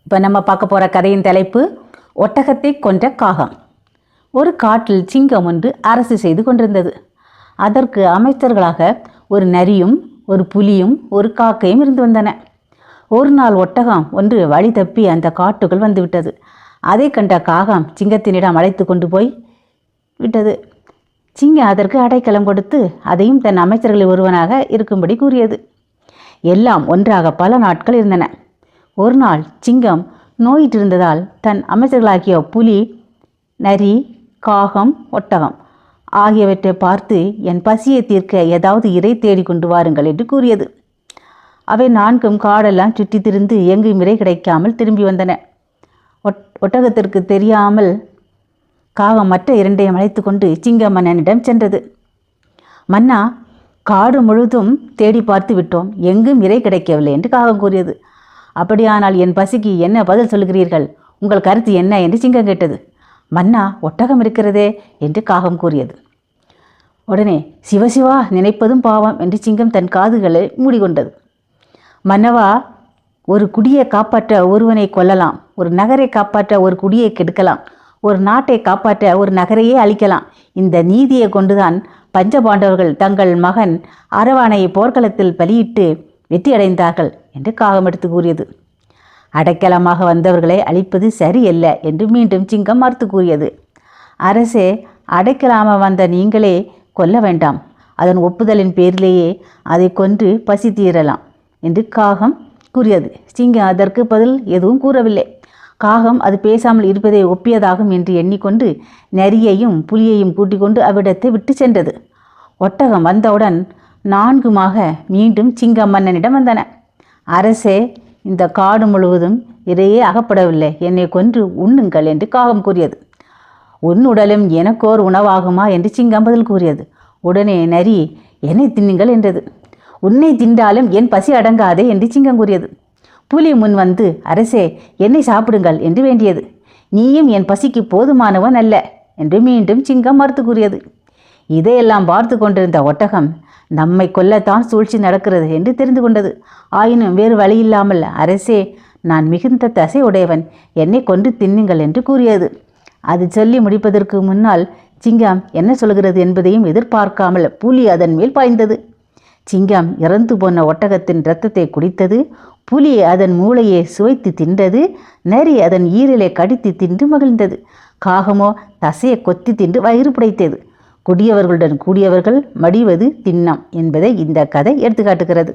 இப்போ நம்ம பார்க்க போகிற கதையின் தலைப்பு ஒட்டகத்தை கொன்ற காகம். ஒரு காட்டில் சிங்கம் ஒன்று அரசு செய்து கொண்டிருந்தது. அதற்கு அமைச்சர்களாக ஒரு நரியும் ஒரு புலியும் ஒரு காக்கையும் இருந்து வந்தன. ஒரு நாள் ஒட்டகம் ஒன்று வழி தப்பி அந்த காட்டுக்குள் வந்துவிட்டது. அதை கண்ட காகம் சிங்கத்தினிடம் அழைத்து கொண்டு போய் விட்டது. சிங்கம் அதற்கு அடைக்கலம் கொடுத்து அதையும் தன் அமைச்சர்களில் ஒருவனாக இருக்கும்படி கூறியது. எல்லாம் ஒன்றாக பல நாட்கள் இருந்தன. ஒரு நாள் சிங்கம் நோயிட்டிருந்ததால் தன் அமைச்சர்களாகிய புலி, நரி, காகம், ஒட்டகம் ஆகியவற்றை பார்த்து என் பசியை தீர்க்க ஏதாவது இறை தேடி கொண்டு வாருங்கள் என்று கூறியது. அவை நான்கும் காடெல்லாம் சுற்றி திரிந்து எங்கும் இறை கிடைக்காமல் திரும்பி வந்தன. ஒட்டகத்திற்கு தெரியாமல் காகம் மற்ற இரண்டையும் அழைத்து கொண்டு சிங்க மன்னனிடம் சென்றது. மன்னா, காடு முழுதும் தேடி பார்த்து விட்டோம், எங்கும் இறை கிடைக்கவில்லை என்று காகம் கூறியது. அப்படியானால் என் பசிக்கு என்ன பதில் சொல்கிறீர்கள்? உங்கள் கருத்து என்ன என்று சிங்கம் கேட்டது. மன்னா, ஒட்டகம் இருக்கிறதே என்று காகம் கூறியது. உடனே சிவசிவா, நினைப்பதும் பாவம் என்று சிங்கம் தன் காதுகளை மூடிக்கொண்டது. மன்னவா, ஒரு குடியை காப்பாற்ற ஒருவனை கொல்லலாம், ஒரு நகரை காப்பாற்ற ஒரு குடியை கெடுக்கலாம், ஒரு நாட்டை காப்பாற்ற ஒரு நகரையே அழிக்கலாம். இந்த நீதியை கொண்டுதான் பஞ்சபாண்டவர்கள் தங்கள் மகன் அரவானை போர்க்களத்தில் பலியிட்டு வெற்றியடைந்தார்கள் என்று காகம் எடுத்து கூறியது. அடைக்கலமாக வந்தவர்களை அழிப்பது சரியல்ல என்று மீண்டும் சிங்கம் மறுத்து கூறியது. அரசே, அடைக்கலாம வந்த நீங்களே கொல்ல வேண்டாம், அதன் ஒப்புதலின் பேரிலேயே அதை கொன்று பசி தீரலாம் என்று காகம் கூறியது. சிங்கம் அதற்கு பதில் எதுவும் கூறவில்லை. காகம் அது பேசாமல் இருப்பதை ஒப்பியதாகும் என்று எண்ணிக்கொண்டு நரியையும் புலியையும் கூட்டிக் கொண்டு அவ்விடத்தை விட்டு சென்றது. ஒட்டகம் வந்தவுடன் நான்குமாக மீண்டும் சிங்கம் மன்னனிடம் வந்தன. அரசே, இந்த காடு முழுவதும் இறையே அகப்படவில்லை, என்னை கொன்று உண்ணுங்கள் என்று காகம் கூறியது. உன் உடலும் எனக்கோர் உணவாகுமா என்று சிங்கம் பதில் கூறியது. உடனே நரி, என்னை தின்னுங்கள் என்றது. உன்னை தின்றாலும் என் பசி அடங்காதே என்று சிங்கம் கூறியது. புலி முன் வந்து, அரசே, என்னை சாப்பிடுங்கள் என்று வேண்டியது. நீயும் என் பசிக்கு போதுமானவன் அல்ல என்று மீண்டும் சிங்கம் மறுத்து கூறியது. இதையெல்லாம் பார்த்து கொண்டிருந்த ஒட்டகம் நம்மை கொல்லத்தான் சூழ்ச்சி நடக்கிறது என்று தெரிந்து கொண்டது. ஆயினும் வேறு வழியில்லாமல், அரசே, நான் மிகுந்த தசை உடையவன், என்னை கொண்டு தின்னுங்கள் என்று கூறியது. அது சொல்லி முடிப்பதற்கு முன்னால் சிங்கம் என்ன சொல்கிறது என்பதையும் எதிர்பார்க்காமல் புலி அதன் மேல் பாய்ந்தது. சிங்கம் இறந்து போன ஒட்டகத்தின் இரத்தத்தை குடித்தது. புலி அதன் மூளையை சுவைத்து தின்றது. நரி அதன் ஈரலை கடித்து தின்று மகிழ்ந்தது. காகமோ தசையை கொத்தி தின்று வயிறு புடைத்தது. கொடியவர்களுடன் கூடியவர்கள் மடிவது திண்ணம் என்பதை இந்த கதை எடுத்துக்காட்டுகிறது.